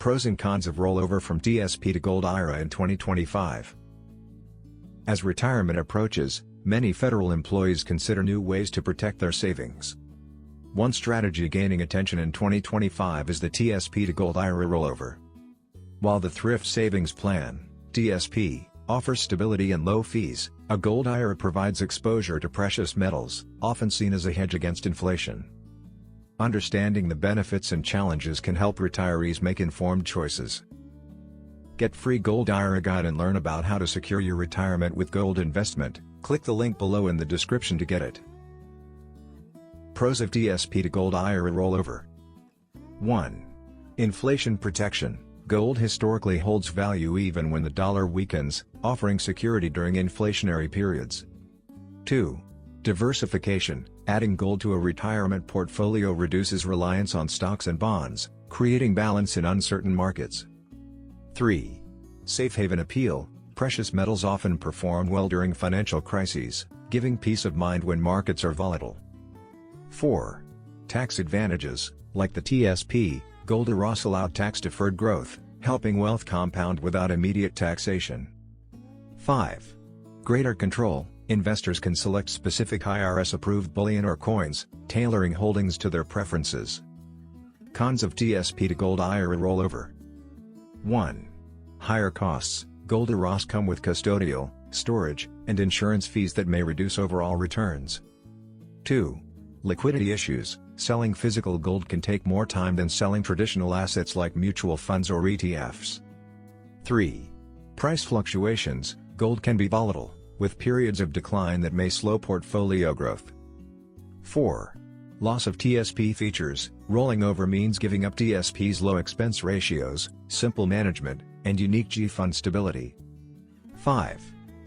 Pros and cons of rollover from TSP to Gold IRA in 2025. As retirement approaches, many federal employees consider new ways to protect their savings. One strategy gaining attention in 2025 is the TSP to Gold IRA rollover. While the Thrift Savings Plan, TSP, offers stability and low fees, a Gold IRA provides exposure to precious metals, often seen as a hedge against inflation. Understanding the benefits and challenges can help retirees make informed choices. Get free Gold IRA guide and learn about how to secure your retirement with gold investment. Click the link below in the description to get it. Pros of TSP to Gold IRA rollover. 1. Inflation protection. Gold historically holds value even when the dollar weakens, offering security during inflationary periods. 2. Diversification. Adding gold to a retirement portfolio reduces reliance on stocks and bonds, creating balance in uncertain markets. 3. Safe haven appeal. Precious metals often perform well during financial crises, giving peace of mind when markets are volatile. 4. Tax advantages. Like the TSP, Gold IRAs allow tax-deferred growth, helping wealth compound without immediate taxation. 5. Greater control. Investors can select specific IRS-approved bullion or coins, tailoring holdings to their preferences. Cons of TSP to Gold IRA rollover. 1. Higher costs. Gold IRAs come with custodial, storage, and insurance fees that may reduce overall returns. 2. Liquidity issues. Selling physical gold can take more time than selling traditional assets like mutual funds or ETFs. 3. Price fluctuations. Gold can be volatile, with periods of decline that may slow portfolio growth. 4. Loss of TSP features. Rolling over means giving up TSP's low expense ratios, simple management, and unique G-fund stability. 5.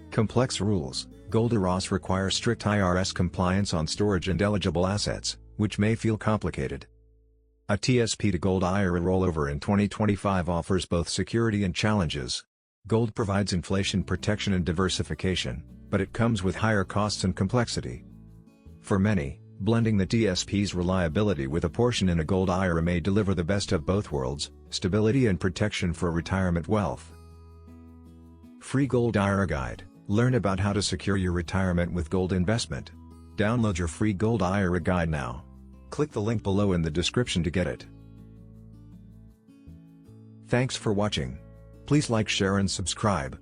Complex rules. Gold IRAs require strict IRS compliance on storage and eligible assets, which may feel complicated. A TSP to Gold IRA rollover in 2025 offers both security and challenges. Gold provides inflation protection and diversification, but it comes with higher costs and complexity. For many, blending the TSP's reliability with a portion in a Gold IRA may deliver the best of both worlds, stability and protection for retirement wealth. Free Gold IRA Guide. Learn about how to secure your retirement with gold investment. Download your free Gold IRA Guide now. Click the link below in the description to get it. Thanks for watching. Please like, share and subscribe.